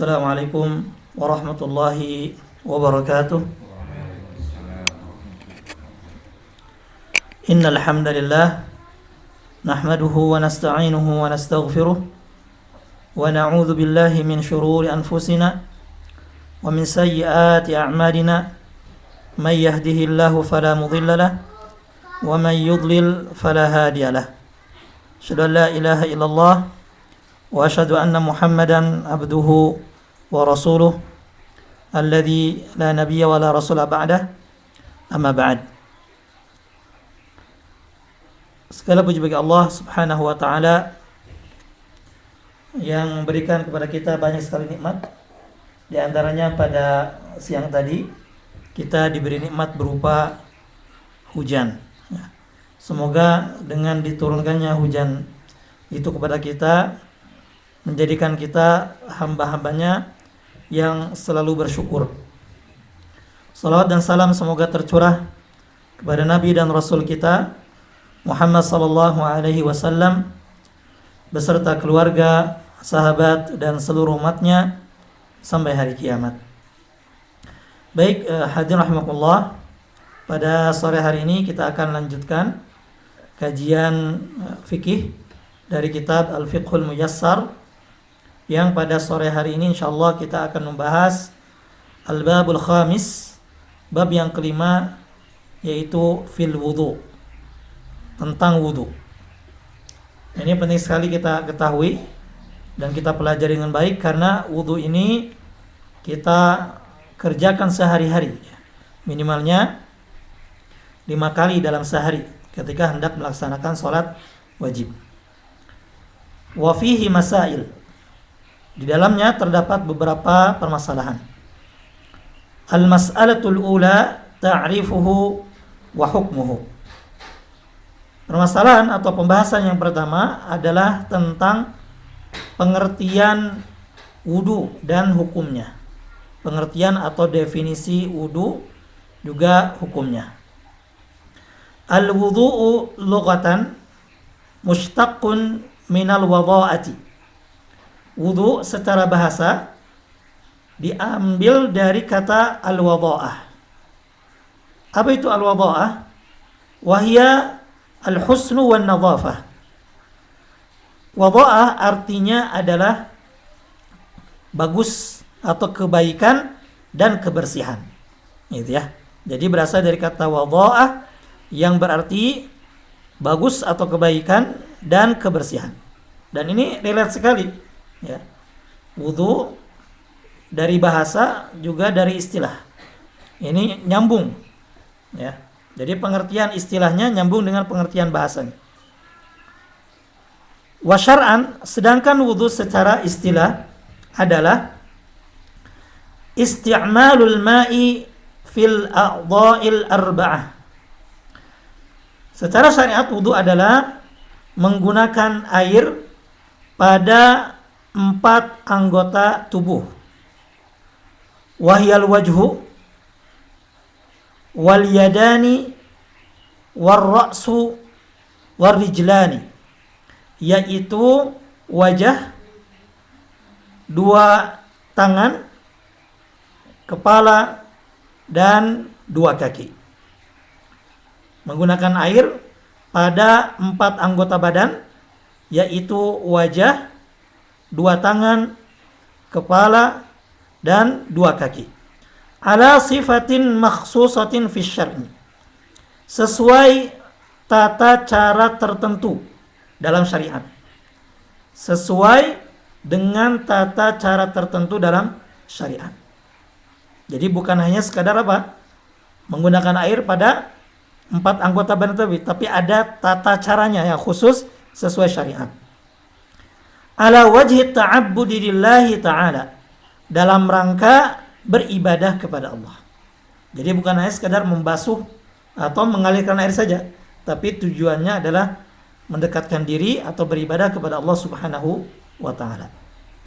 Assalamualaikum warahmatullahi wabarakatuh. Innal hamdalillah nahmaduhu wa nasta'inuhu wa nastaghfiruh wa na'udzu billahi min shururi anfusina wa min sayyiati a'malina. May yahdihillahu fala mudilla lahu wa may yudlil fala hadiya lahu. Asyhadu an la ilaha illallah wa asyhadu anna Muhammadan abduhu wa rasuluh alladzi la nabiyya wa la rasula ba'dah. Amma ba'd. Segala puji bagi Allah Subhanahu wa taala yang memberikan kepada kita banyak sekali nikmat. Di antaranya pada siang tadi kita diberi nikmat berupa hujan. Semoga dengan diturunkannya hujan itu kepada kita menjadikan kita hamba-hambanya yang selalu bersyukur. Salawat dan salam semoga tercurah kepada Nabi dan Rasul kita Muhammad sallallahu alaihi wasallam beserta keluarga, sahabat dan seluruh umatnya sampai hari kiamat. Baik, hadirin rahimakumullah, pada sore hari ini kita akan lanjutkan kajian fikih dari kitab Al-Fiqhul Muyassar, yang pada sore hari ini insyaallah kita akan membahas Al-Babul Khamis, bab yang kelima, yaitu fil wudu, tentang wudu. Ini penting sekali kita ketahui dan kita pelajari dengan baik, karena wudu ini kita kerjakan sehari-hari, minimalnya 5 kali dalam sehari ketika hendak melaksanakan sholat wajib. Wa fihi masail, di dalamnya terdapat beberapa permasalahan. Al-mas'alatul ula ta'rifuhu wa hukmuhu. Permasalahan atau pembahasan yang pertama adalah tentang pengertian wudu dan hukumnya. Pengertian atau definisi wudu juga hukumnya. Al-wudu'u lughatan mushtaqqun minal wadha'ati. Wudu secara bahasa diambil dari kata al-wadha'ah. Apa itu al-wadha'ah? Wahia al-husnu wan nadhafah. Wadha'ah artinya adalah bagus atau kebaikan dan kebersihan. Gitu ya. Jadi berasal dari kata wadha'ah yang berarti bagus atau kebaikan dan kebersihan. Dan ini relate sekali, ya. Wudu dari bahasa juga dari istilah. Ini nyambung, ya. Jadi pengertian istilahnya nyambung dengan pengertian bahasanya. Wa syar'an, sedangkan wudu secara istilah adalah isti'malul ma'i fil a'dha'il arba'ah. Secara syariat wudu adalah menggunakan air pada 4 anggota tubuh. Wahyal wajhu wal yadani war ra'su war rijlani, yaitu wajah, 2 tangan, kepala dan 2 kaki. Menggunakan air pada 4 anggota badan, yaitu wajah, 2 tangan, kepala dan 2 kaki. Ala sifatin makhsusatin fi syar'i, sesuai tata cara tertentu dalam syariat. Sesuai dengan tata cara tertentu dalam syariat. Jadi bukan hanya sekadar apa? Menggunakan air pada 4 anggota badan tapi ada tata caranya yang khusus sesuai syariat. Ala wajhi ta'abbudi lillahi ta'ala, dalam rangka beribadah kepada Allah. Jadi bukan hanya sekadar membasuh atau mengalirkan air saja, tapi tujuannya adalah mendekatkan diri atau beribadah kepada Allah Subhanahu wa taala.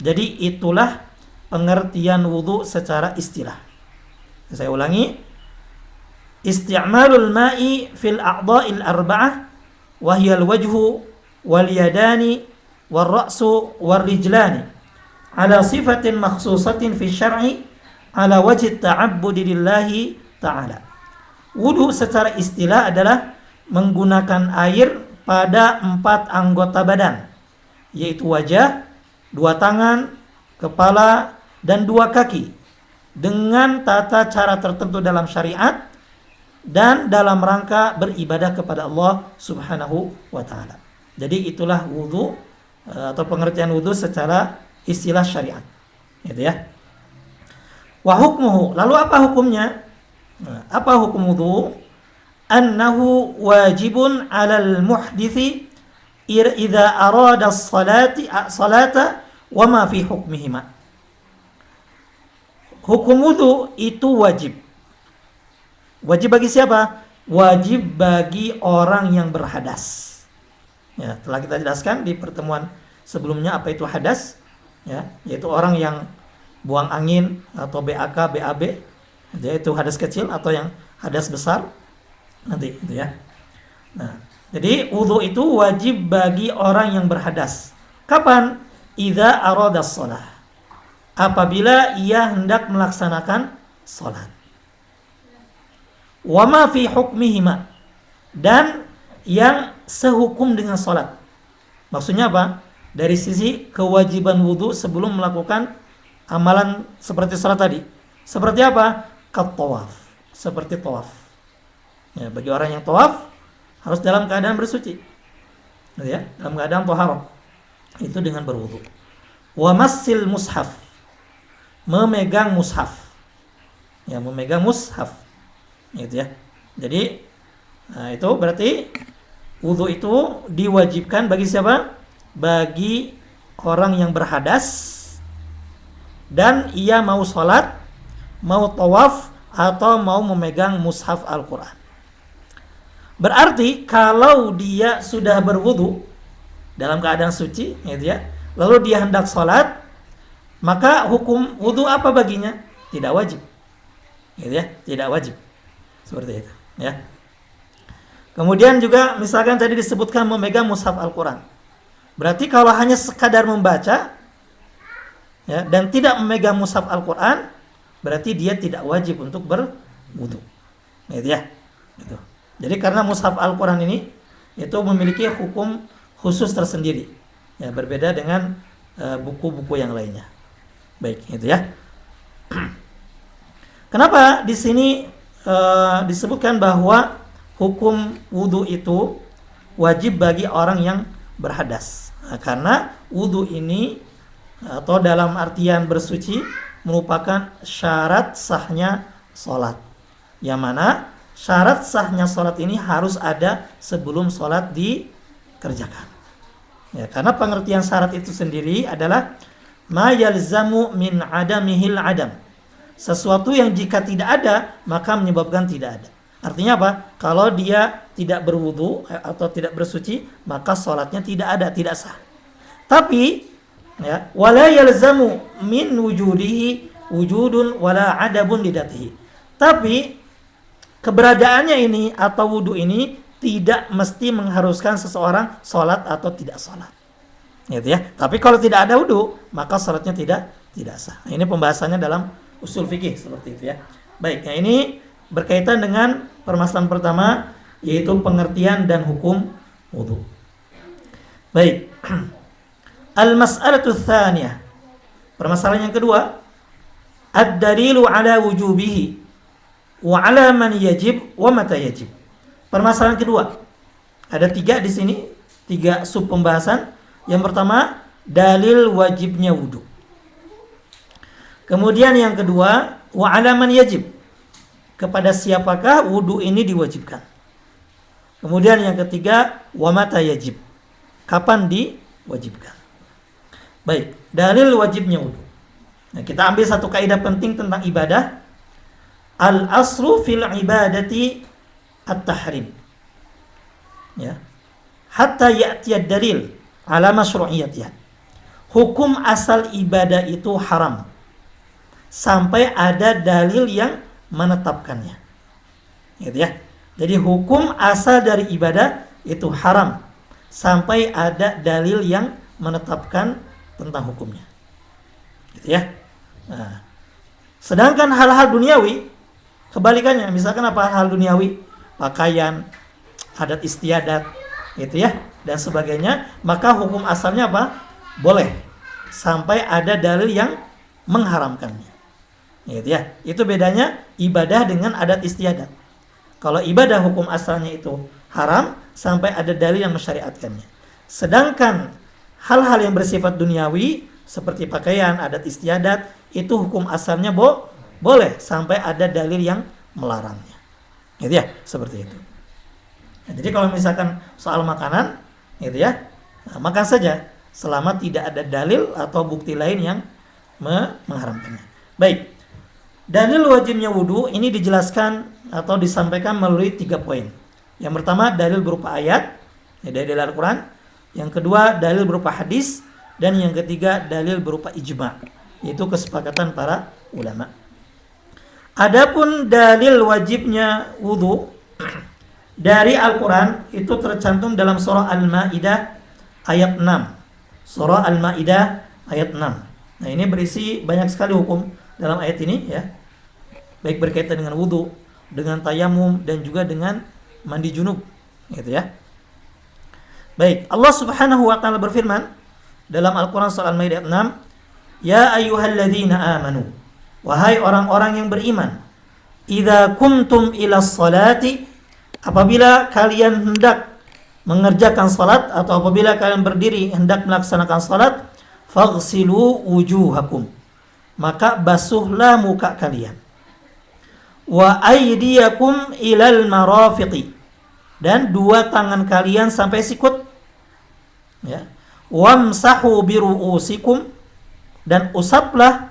Jadi itulah pengertian wudu secara istilah. Saya ulangi, isti'malul ma'i fil a'dha'il arba'ah wa hiya al-wajhu wal yadani war ra'su war rijlani ala sifatin makhsusatin fi syar'i ala wajhi ta'abbudi lillahi ta'ala. Wudu secara istilah adalah menggunakan air pada 4 anggota badan, yaitu wajah, 2 tangan, kepala, dan 2 kaki, dengan tata cara tertentu dalam syariat dan dalam rangka beribadah kepada Allah Subhanahu wa taala. Jadi itulah wudu atau pengertian wudu secara istilah syariat. Gitu ya. Wa hukmuhu, lalu apa hukumnya? Apa hukum wudu? Annahu wajibun 'alal muhditsi idza arada as-salata wa ma fi hukmihima. Hukum wudu itu wajib. Wajib bagi siapa? Wajib bagi orang yang berhadas. Ya, telah kita jelaskan di pertemuan sebelumnya apa itu hadas, ya, yaitu orang yang buang angin atau BAK, BAB, yaitu hadas kecil atau yang hadas besar nanti, gitu ya. Nah, jadi wudu itu wajib bagi orang yang berhadas. Kapan? Idza arada shalah. Apabila ia hendak melaksanakan salat. Wa ma fi hukmihima, dan yang sehukum dengan salat. Maksudnya apa? Dari sisi kewajiban wudu sebelum melakukan amalan seperti salat tadi. Seperti apa? Kat-tawaf. Seperti tawaf. Ya, bagi orang yang tawaf harus dalam keadaan bersuci. Ya, dalam keadaan thaharah. Itu dengan berwudu. Wa massil mushaf. Memegang mushaf. Ya, memegang mushaf. Gitu ya. Jadi itu berarti wudu itu diwajibkan bagi siapa? Bagi orang yang berhadas dan ia mau sholat, mau tawaf, atau mau memegang mushaf Al-Quran. Berarti kalau dia sudah berwudu dalam keadaan suci, gitu ya, lalu dia hendak sholat, maka hukum wudu apa baginya? Tidak wajib, gitu ya, tidak wajib. Seperti itu, ya. Kemudian juga misalkan tadi disebutkan memegang mushaf Al-Quran. Berarti kalau hanya sekadar membaca, ya, dan tidak memegang mushaf Al-Quran, berarti dia tidak wajib untuk berwudu. Gitu ya. Gitu. Jadi karena mushaf Al-Quran ini itu memiliki hukum khusus tersendiri. Ya, berbeda dengan buku-buku yang lainnya. Baik, itu ya. Kenapa di sini disebutkan bahwa hukum wudu itu wajib bagi orang yang berhadas? Nah, karena wudu ini atau dalam artian bersuci merupakan syarat sahnya sholat. Yang mana syarat sahnya sholat ini harus ada sebelum sholat dikerjakan. Ya, karena pengertian syarat itu sendiri adalah ma yalzamu min adamihil adam. Sesuatu yang jika tidak ada maka menyebabkan tidak ada. Artinya apa? Kalau dia tidak berwudu atau tidak bersuci, maka sholatnya tidak ada, tidak sah. Tapi ya, wala yalzamu min wujudihi wujudun wala adabun lidatihi. Tapi keberadaannya ini atau wudu ini tidak mesti mengharuskan seseorang sholat atau tidak sholat. Gitu ya. Tapi kalau tidak ada wudu, maka sholatnya tidak sah. Nah, ini pembahasannya dalam usul fikih seperti itu ya. Baik, nah ini berkaitan dengan permasalahan pertama, yaitu pengertian dan hukum wudu. Baik. Al-mas'alatu tsaniyah. Permasalahan yang kedua, ad-dalilu ala wujubihi wa ala man yajib wa mata yajib. Permasalahan kedua. Ada 3 di sini, 3 sub pembahasan. Yang pertama, dalil wajibnya wudu. Kemudian yang kedua, wa ala man yajib. Kepada siapakah wudu ini diwajibkan? Kemudian yang ketiga, wa mata yajib. Kapan diwajibkan? Baik, dalil wajibnya wudu. Nah, kita ambil satu kaidah penting tentang ibadah. Al-aslu fil ibadati at-tahrim. Ya. Hatta ya'tiyad dalil ala masyru'iyyatiha. Hukum asal ibadah itu haram sampai ada dalil yang menetapkannya. Gitu ya. Jadi hukum asal dari ibadah itu haram sampai ada dalil yang menetapkan tentang hukumnya. gitu ya. Nah, sedangkan hal-hal duniawi kebalikannya, misalkan apa hal duniawi, pakaian, adat istiadat, gitu ya, dan sebagainya, maka hukum asalnya apa? Boleh sampai ada dalil yang mengharamkannya. Gitu ya. Itu bedanya ibadah dengan adat istiadat. Kalau ibadah hukum asalnya itu haram sampai ada dalil yang mensyariatkannya. Sedangkan hal-hal yang bersifat duniawi seperti pakaian, adat istiadat, itu hukum asalnya boleh sampai ada dalil yang melarangnya. Gitu ya, seperti itu. Nah, jadi kalau misalkan soal makanan, gitu ya, nah, makan saja selama tidak ada dalil atau bukti lain yang mengharamkannya. Baik, dalil wajibnya wudu ini dijelaskan atau disampaikan melalui 3 poin. Yang pertama dalil berupa ayat, ya, dari Al-Quran. Yang kedua dalil berupa hadis, dan yang ketiga dalil berupa ijma', yaitu kesepakatan para ulama. Adapun dalil wajibnya wudu dari Al-Quran itu tercantum dalam surah Al-Ma'idah ayat 6. Surah Al-Ma'idah ayat 6. Nah, ini berisi banyak sekali hukum dalam ayat ini ya. Baik berkaitan dengan wudu, dengan tayamum, dan juga dengan mandi junub, gitu ya. Baik, Allah Subhanahu wa taala berfirman dalam Al-Quran surah Al-Ma'idah ayat 6, "Ya ayyuhalladzina amanu," wahai orang-orang yang beriman, "idza kumtum ilas salati," apabila kalian hendak mengerjakan salat atau apabila kalian berdiri hendak melaksanakan salat, faghsilu wujuhakum, maka basuhlah muka kalian, wa aydiyakum ilal marafiqi, dan 2 tangan kalian sampai sikut, ya, wamsahu biru'usikum, dan usaplah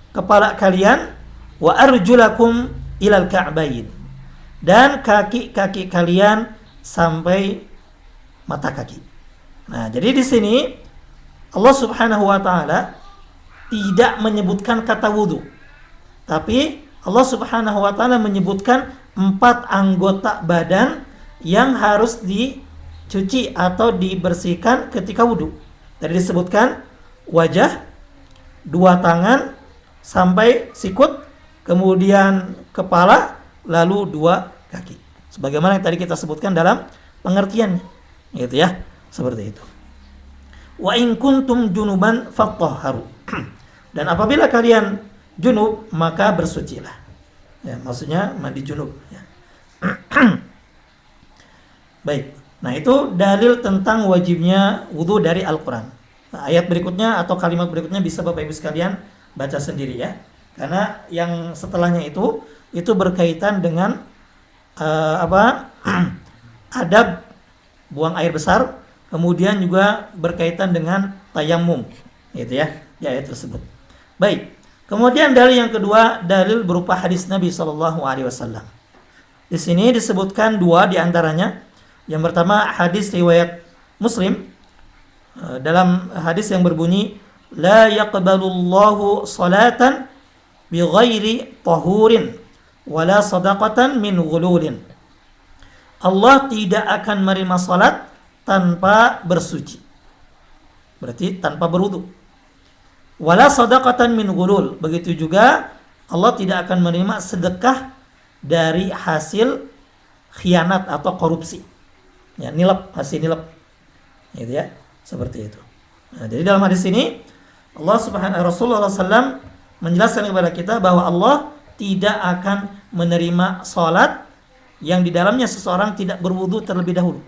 kepala kalian, wa arjulakum ilal ka'bayn, dan kaki-kaki kalian sampai mata kaki. Nah, jadi di sini Allah Subhanahu wa taala tidak menyebutkan kata wudu, tapi Allah Subhanahu wa taala menyebutkan 4 anggota badan yang harus dicuci atau dibersihkan ketika wudu. Tadi disebutkan wajah, 2 tangan sampai sikut, kemudian kepala, lalu 2 kaki. Sebagaimana yang tadi kita sebutkan dalam pengertiannya, gitu ya, seperti itu. Wa in kuntum junuban fattahharu, dan apabila kalian junub maka bersucilah. Ya, maksudnya mandi junub. Ya. Baik. Nah, itu dalil tentang wajibnya wudu dari Al-Quran. Nah, ayat berikutnya atau kalimat berikutnya bisa Bapak Ibu sekalian baca sendiri ya. Karena yang setelahnya itu berkaitan dengan adab buang air besar, kemudian juga berkaitan dengan tayamum, gitu ya, di ayat tersebut. Baik. Kemudian dalil yang kedua, dalil berupa hadis Nabi SAW. Di sini disebutkan 2 di antaranya. Yang pertama hadis riwayat Muslim, dalam hadis yang berbunyi, la yaqbalullahu salatan bighairi tahurin wala sadaqatan min ghululin. Allah tidak akan menerima salat tanpa bersuci, berarti tanpa berwudu. Wala sadaqatan min ghulul, begitu juga Allah tidak akan menerima sedekah dari hasil khianat atau korupsi, ya, nilap, hasil nilap, gitu ya, seperti itu. Nah, jadi dalam hadis ini Rasulullah SAW menjelaskan kepada kita bahwa Allah tidak akan menerima salat yang di dalamnya seseorang tidak berwudu terlebih dahulu,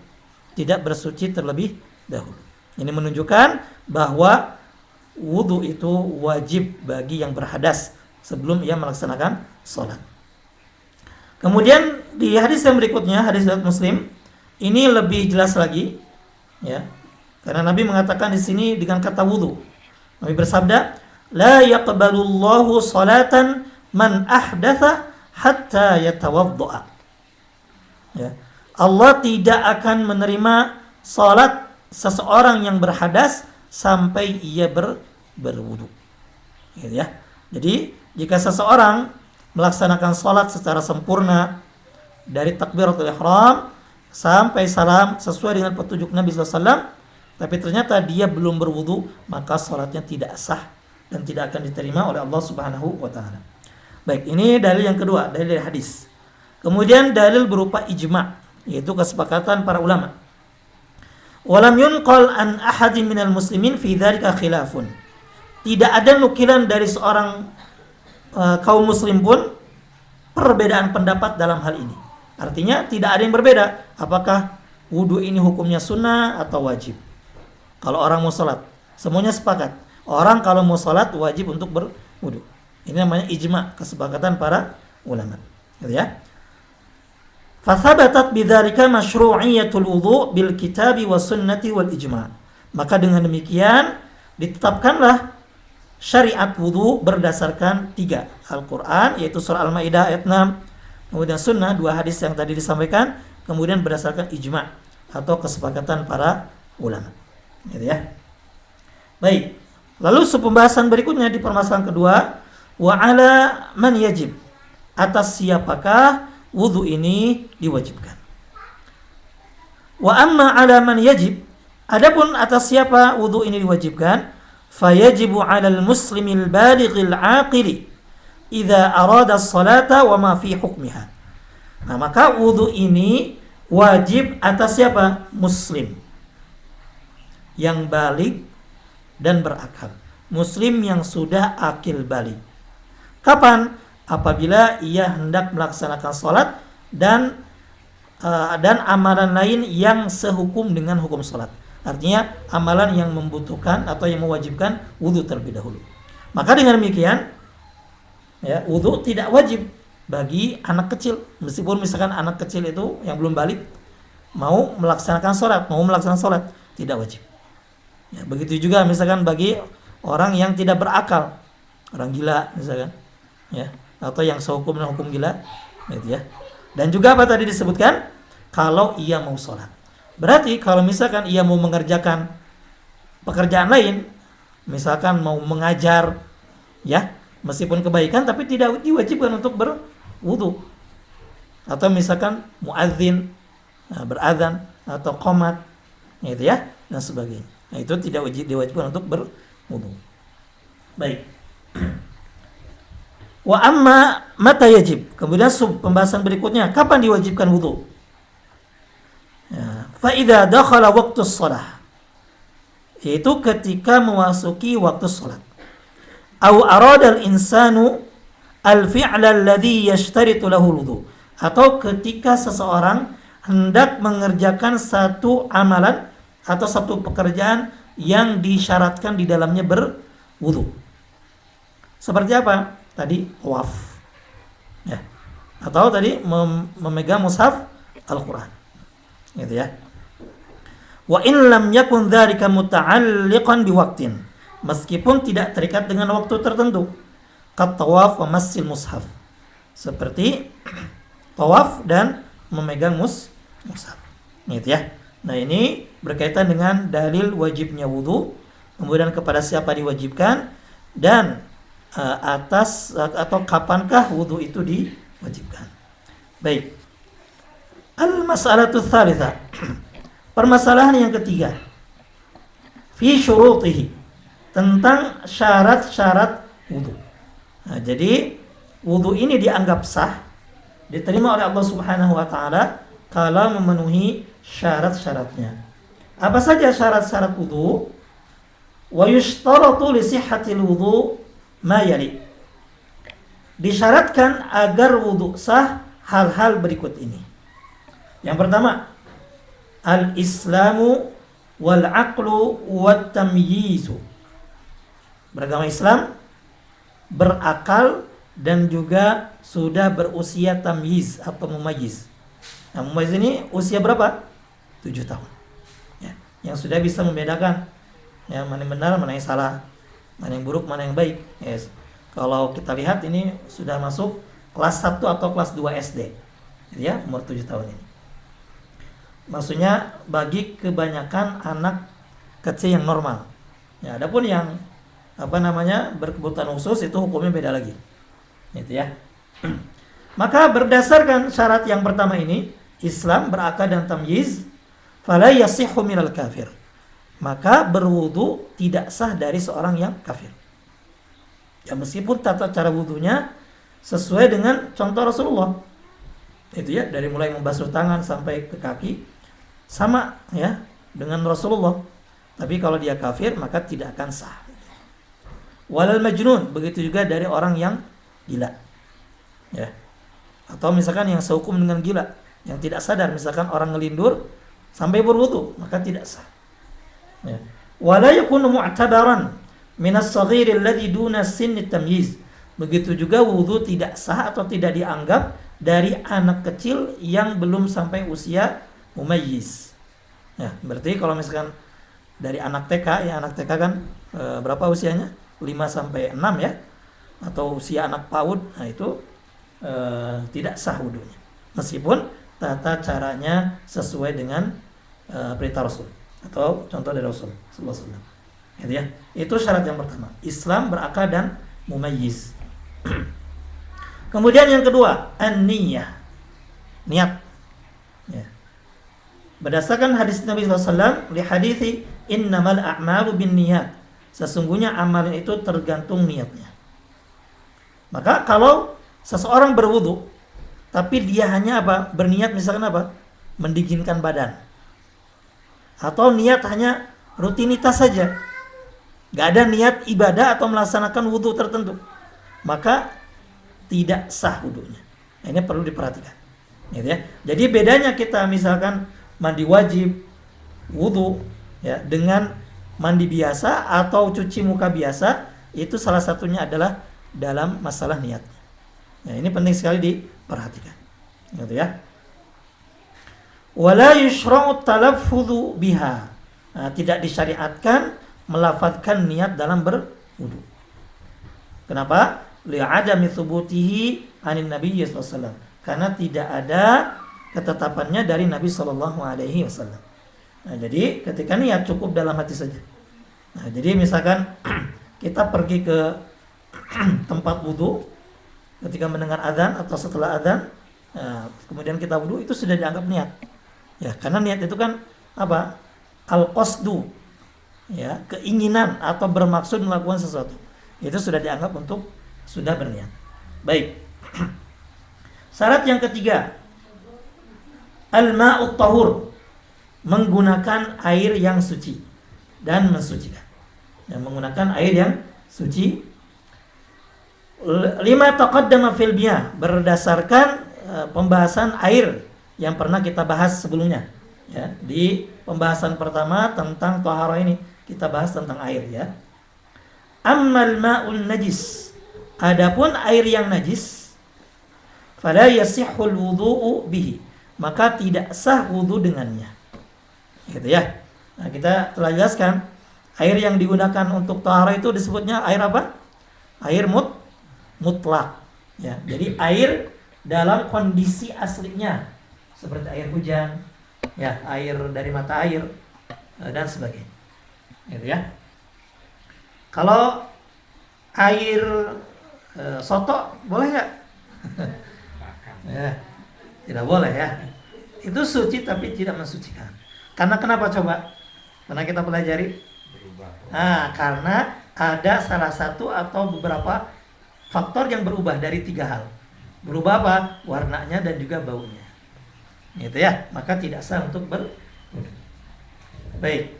tidak bersuci terlebih dahulu. Ini menunjukkan bahwa wudu itu wajib bagi yang berhadas sebelum ia melaksanakan salat. Kemudian di hadis yang berikutnya, hadis riwayat Muslim, ini lebih jelas lagi, ya. Karena Nabi mengatakan di sini dengan kata wudu. Nabi bersabda, "La yaqbalullahu salatan man ahdatha hatta yatawaddaa." Ya. Allah tidak akan menerima salat seseorang yang berhadas sampai ia berwudu. Gitu ya. Jadi jika seseorang melaksanakan salat secara sempurna dari takbiratul ihram sampai salam sesuai dengan petunjuk Nabi SAW, tapi ternyata dia belum berwudu, maka salatnya tidak sah dan tidak akan diterima oleh Allah Subhanahu wa taala. Baik, ini dalil yang kedua, dalil dari hadis. Kemudian dalil berupa ijma', yaitu kesepakatan para ulama. Walam yunqal an ahadin minal muslimin fi dzalika khilafun. Tidak ada nukilan dari seorang kaum muslim pun perbedaan pendapat dalam hal ini. Artinya tidak ada yang berbeda. Apakah wudu ini hukumnya sunnah atau wajib? Kalau orang mau salat, semuanya sepakat. Orang kalau mau salat wajib untuk berwudu. Ini namanya ijma', kesepakatan para ulama. Gitu ya. Fathabatat bidzalika masyru'iyyatul wudu' bil kitabi was sunnati wal ijma'. Maka dengan demikian ditetapkanlah syariat wudu berdasarkan 3. Al-Quran, yaitu surah Al-Ma'idah ayat 6. Kemudian sunnah, 2 hadis yang tadi disampaikan. Kemudian berdasarkan ijma' atau kesepakatan para ulama. Gitu ya. Baik. Lalu pembahasan berikutnya di permasalahan kedua, wa ala man yajib. Atas siapakah wudu ini diwajibkan? Wa amma ala man yajib. Adapun atas siapa wudu ini diwajibkan? Fayajibu 'alal muslimil balighil 'aqili idza arada as-salata wa ma fi hukmiha. Nah, maka wudu ini wajib atas siapa? Muslim yang baligh dan berakal. Muslim yang sudah akil baligh. Kapan? Apabila ia hendak melaksanakan salat dan amalan lain yang sehukum dengan hukum salat. Artinya amalan yang membutuhkan atau yang mewajibkan wudu terlebih dahulu. Maka dengan demikian, ya, wudu tidak wajib bagi anak kecil. Meskipun misalkan anak kecil itu yang belum balik mau melaksanakan salat, tidak wajib. Ya, begitu juga misalkan bagi orang yang tidak berakal, orang gila misalkan, ya, atau yang sehukum dengan hukum gila, gitu ya. Dan juga apa tadi disebutkan? Kalau ia mau salat. Berarti kalau misalkan ia mau mengerjakan pekerjaan lain, misalkan mau mengajar, ya, meskipun kebaikan tapi tidak diwajibkan untuk berwudu. Atau misalkan muadzin, berazan atau qomat, gitu ya, dan sebagainya. Nah, itu tidak diwajibkan untuk berwudu. Baik. Wa amma mata yajib. Kemudian pembahasan berikutnya, kapan diwajibkan wudu? Ya, fa idza dakhala waqtus shalah. Yaitu ketika memasuki waktu salat. Aw arada al-insanu al-fi'la alladhi yashtaritu lahu wudu. Atau ketika seseorang hendak mengerjakan satu amalan atau satu pekerjaan yang disyaratkan di dalamnya berwudu. Seperti apa? Tadi tawaf. Ya. Atau tadi memegang mushaf Al-Qur'an. Gitu ya. Wa in lam yakun dzalika muta'alliqan biwaqtin. Meskipun tidak terikat dengan waktu tertentu. Kat tawaf wa massil mushaf. Seperti tawaf dan memegang mushaf. Gitu ya. Nah, ini berkaitan dengan dalil wajibnya wudu, kemudian kepada siapa diwajibkan, dan atas atau kapankah wudu itu diwajibkan. Baik. Al-mas'alatu tsalitsa. Permasalahan yang ketiga. Fi syurutihi. Tentang syarat-syarat wudu. Nah, jadi wudu ini dianggap sah, diterima oleh Allah Subhanahu wa taala kalau memenuhi syarat-syaratnya. Apa saja syarat-syarat wudu? Wa yushtaratu li sihhatil wudu ma yali. Disyaratkan agar wudu sah hal-hal berikut ini. Yang pertama, al-islamu wal aqlu wat tamyizu. Beragama Islam, berakal, dan juga sudah berusia tamyiz atau mumayyiz. Nah, mumayyiz ini usia berapa? 7 tahun. Ya, yang sudah bisa membedakan, ya, mana yang benar, mana yang salah, mana yang buruk, mana yang baik. Yes. Kalau kita lihat ini sudah masuk kelas 1 atau kelas 2 SD. Ya, umur 7 tahun ini. Maksudnya bagi kebanyakan anak kecil yang normal. Ya, adapun yang berkebutuhan khusus itu hukumnya beda lagi. Gitu ya. Maka berdasarkan syarat yang pertama ini, Islam, berakal, dan tamyiz, fala yasihhu minal kafir. Maka berwudu tidak sah dari seorang yang kafir. Ya meskipun tata cara wudhunya sesuai dengan contoh Rasulullah. Itu ya, dari mulai membasuh tangan sampai ke kaki sama ya dengan Rasulullah. Tapi kalau dia kafir maka tidak akan sah. Walal majnun, begitu juga dari orang yang gila. Ya. Atau misalkan yang sehukum dengan gila, yang tidak sadar, misalkan orang ngelindur sampai berwudu, maka tidak sah. Ya. Wala yakunu mu'tabaran minas saghir alladhi duna sinni tamyiz. Begitu juga wudu tidak sah atau tidak dianggap dari anak kecil yang belum sampai usia mumayyiz. Ya, berarti kalau misalkan dari anak TK, ya anak TK kan berapa usianya? 5 sampai 6 ya. Atau usia anak PAUD, nah itu tidak sah wudunya. Meskipun tata caranya sesuai dengan perintah Rasul atau contoh dari Rasul sallallahu alaihi wasallam. Gitu ya. Itu syarat yang pertama. Islam berakal dan mumayyiz. Kemudian yang kedua, an-niyah. Niat. Ya. Berdasarkan hadis Nabi SAW, li hadithi innamal a'malu bin niyat. Sesungguhnya amalan itu tergantung niatnya. Maka kalau seseorang berwudu, tapi dia hanya apa? Berniat misalkan apa? Mendinginkan badan. Atau niat hanya rutinitas saja. Gak ada niat ibadah atau melaksanakan wudu tertentu. Maka tidak sah wudunya. Nah, ini perlu diperhatikan. Gitu ya. Jadi bedanya kita misalkan mandi wajib, wudu, ya, dengan mandi biasa atau cuci muka biasa, itu salah satunya adalah dalam masalah niat. Nah, ini penting sekali diperhatikan. Gitu ya. Wala yushra'u talaffudhu biha. Nah, tidak disyariatkan melafadzkan niat dalam berwudu. Kenapa? Li'adami thubutihi anin Nabi sallallahu alaihi wasallam. Karena tidak ada ketetapannya dari Nabi sallallahu alaihi wasallam. Nah, jadi ketika niat cukup dalam hati saja. Nah, jadi misalkan kita pergi ke tempat wudu ketika mendengar azan atau setelah azan, nah, kemudian kita wudu, itu sudah dianggap niat. Ya, karena niat itu kan apa? Al-qasdu. Ya, keinginan atau bermaksud melakukan sesuatu. Itu sudah dianggap untuk sudah berniat. Baik. Syarat yang ketiga, al-ma'ut tahur, menggunakan air yang suci dan mensucikan. Ya, menggunakan air yang suci. Lima taqaddama fil biyah, berdasarkan pembahasan air yang pernah kita bahas sebelumnya. Ya, di pembahasan pertama tentang taharah ini kita bahas tentang air ya. Ammal ma'ul najis, adapun air yang najis, fala yasihhul wudu'u bihi, maka tidak sah wudu dengannya. Gitu ya. Nah, kita telah jelaskan air yang digunakan untuk taharah itu disebutnya air apa? Air mutlak. Ya, jadi air dalam kondisi aslinya seperti air hujan, ya, air dari mata air dan sebagainya. Gitu ya. Kalau air soto boleh nggak? Ya, tidak boleh ya. Itu suci tapi tidak mensucikan. Karena kenapa coba? Karena kita pelajari. Nah, karena ada salah satu atau beberapa faktor yang berubah dari 3 hal. Berubah apa? Warnanya dan juga baunya. Gitu ya. Maka tidak sah untuk Baik.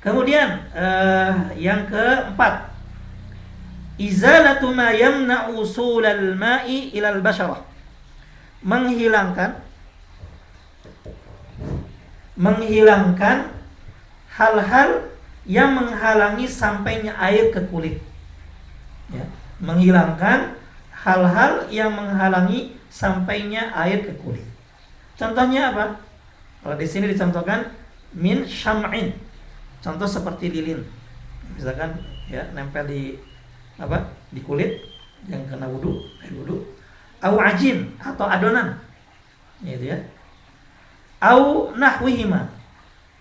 Kemudian yang keempat, izalatu ma yamna'u usulal ma'i ilal basharah. Menghilangkan hal-hal yang menghalangi sampainya air ke kulit. Ya, menghilangkan hal-hal yang menghalangi sampainya air ke kulit. Contohnya apa? Kalau di sini dicontohkan min syam'in. Contoh seperti lilin. Misalkan ya nempel di apa? Di kulit yang kena wudu, air wudu. Au ajin atau adonan. Gitu ya. Au nahwihima,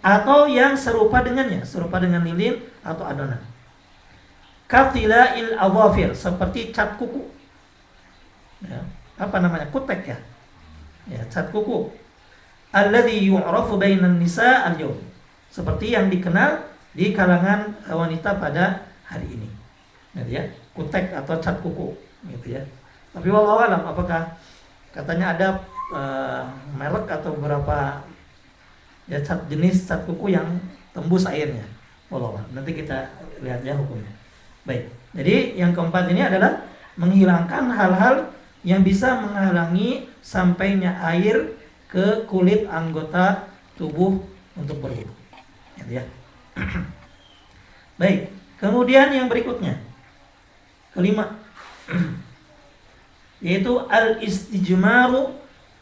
atau yang serupa dengannya, serupa dengan lilin atau adonan. Katila'il adhafir, seperti cat kuku. Ya, apa namanya? Kutek ya. Ya, cat kuku. Alladhi yu'rafu bainan nisa al-yawm, seperti yang dikenal di kalangan wanita pada hari ini. gitu ya, kutek atau cat kuku, gitu ya. Tapi wallahu alam, apakah katanya ada merek atau beberapa ya jenis cat kuku yang tembus airnya, wallahu alam. Nanti kita lihat ya hukumnya. Baik, jadi yang keempat ini adalah menghilangkan hal-hal yang bisa menghalangi sampainya air ke kulit anggota tubuh untuk berwudu, gitu ya. Baik, kemudian yang berikutnya, kelima, yaitu al-istijmaru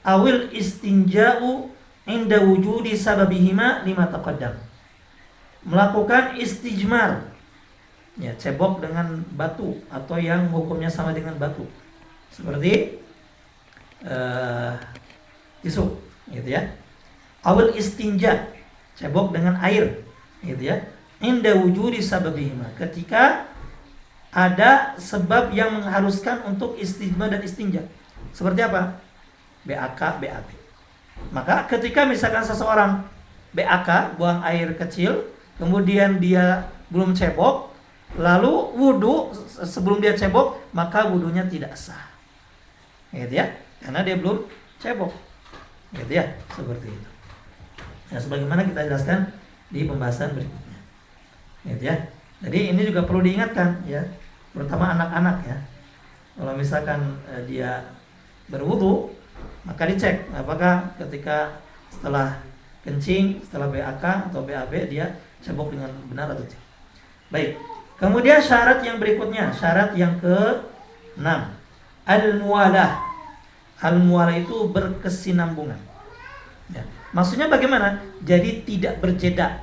awil istinja'u inda wujudi sababihima lima taqaddam. Melakukan istijmar, ya, cebok dengan batu atau yang hukumnya sama dengan batu, seperti tisu, gitu ya. Awil istinja, cebok dengan air, gitu ya. Inda wujudi sababihima, ketika ada sebab yang mengharuskan untuk istijmar dan istinja. Seperti apa? BAK, BAB. Maka ketika misalkan seseorang BAK, buang air kecil, kemudian dia belum cebok, lalu wudu sebelum dia cebok, maka wudunya tidak sah, gitu ya, karena dia belum cebok, gitu ya, seperti itu. Ya, sebagaimana kita jelaskan di pembahasan berikutnya, gitu ya. Jadi ini juga perlu diingatkan, ya, terutama anak-anak ya. Kalau misalkan dia berwudu, maka dicek apakah ketika setelah kencing, setelah BAK atau BAB dia cebok dengan benar atau tidak. Baik. Kemudian syarat yang berikutnya, syarat yang ke-6, al-muwalah. Al-muwalah itu berkesinambungan. Ya. Maksudnya bagaimana? Jadi tidak berjeda.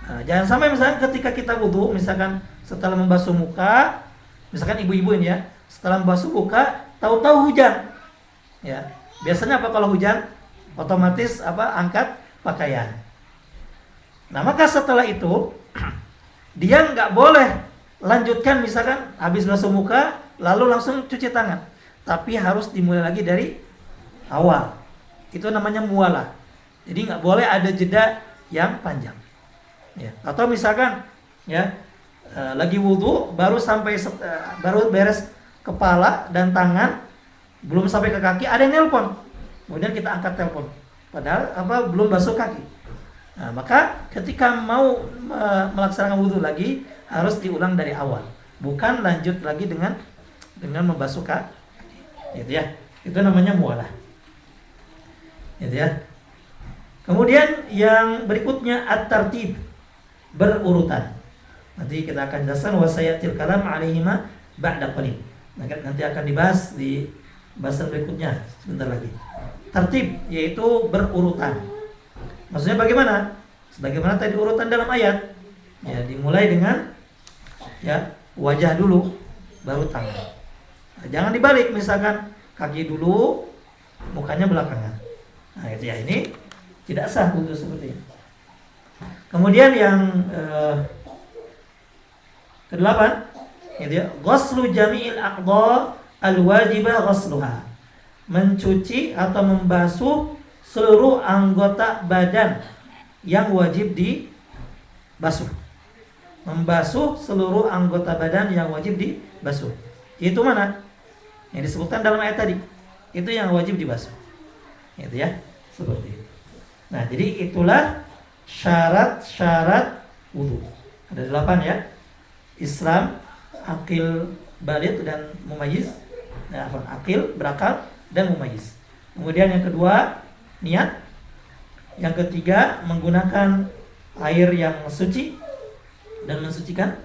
Nah, jangan sampai misalkan ketika kita wudu, misalkan setelah membasuh muka, misalkan ibu-ibu ini ya, setelah membasuh muka, tahu-tahu hujan. Ya, biasanya apa kalau hujan? Otomatis angkat pakaian. Nah, maka setelah itu dia nggak boleh lanjutkan, misalkan habis basuh muka lalu langsung cuci tangan, tapi harus dimulai lagi dari awal. Itu namanya muwalah. Jadi nggak boleh ada jeda yang panjang. Ya. Atau misalkan ya lagi wudu baru baru beres kepala dan tangan, belum sampai ke kaki ada yang nelpon, kemudian kita angkat telepon, padahal belum basuh kaki. Nah, maka ketika mau melaksanakan wudhu lagi harus diulang dari awal, bukan lanjut lagi dengan membasuh kaki, gitu ya. Itu namanya muwalah, gitu ya. Kemudian yang berikutnya at-tartib, berurutan. Nanti kita akan jelaskan wasayatil kalam alaihima ba'da qalil. Nanti akan dibahas di bahasan berikutnya sebentar lagi. Tartib yaitu berurutan. Maksudnya bagaimana? Sebagaimana tadi urutan dalam ayat. Ya, dimulai dengan ya wajah dulu, baru tangan. Nah, jangan dibalik, misalkan kaki dulu, mukanya belakangan. Nah, itu ya, ini tidak sah wudu seperti ini. Kemudian yang ke-8, gitu ya, ghuslu jami'il aqdha al-wajibah ghusluha. Mencuci atau membasuh seluruh anggota badan yang wajib dibasuh. Membasuh seluruh anggota badan yang wajib dibasuh. Itu mana? Yang disebutkan dalam ayat tadi. Itu yang wajib dibasuh. Itu ya, seperti itu. Nah, jadi itulah syarat-syarat wudu. Ada 8 ya. Islam, akil, baligh dan mumayyiz. Nah, akil, berakal dan mumayyiz. Kemudian yang kedua, niat. Yang ketiga, menggunakan air yang suci dan mensucikan.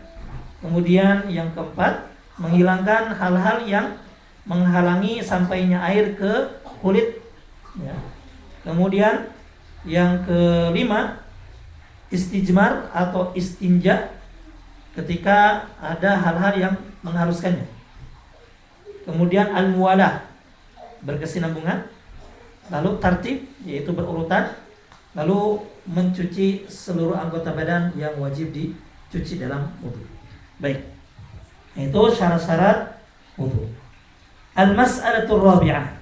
Kemudian yang keempat, menghilangkan hal-hal yang menghalangi sampainya air ke kulit, ya. Kemudian yang kelima, istijmar atau istinja ketika ada hal-hal yang mengharuskannya. Kemudian al-muwalah, berkesinambungan. Lalu tartib, yaitu berurutan. Lalu mencuci seluruh anggota badan yang wajib dicuci dalam wudu. Baik, itu syarat-syarat wudu. Al-mas'alatul rabi'ah,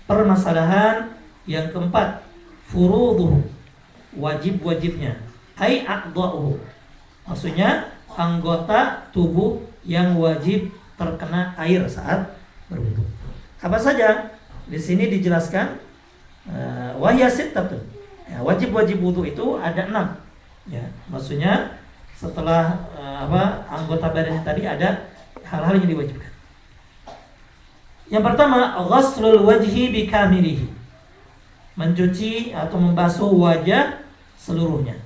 permasalahan yang keempat, furuduhu, wajib-wajibnya, ai a'dha'uhu, maksudnya anggota tubuh yang wajib terkena air saat berwudu. Apa saja? Di sini dijelaskan wahya sittatun. Ya, wajib-wajib wudu itu ada 6. Ya, maksudnya setelah anggota badannya tadi ada hal-hal yang diwajibkan. Yang pertama, ghaslul wajhi bikamilihi. Mencuci atau membasuh wajah seluruhnya.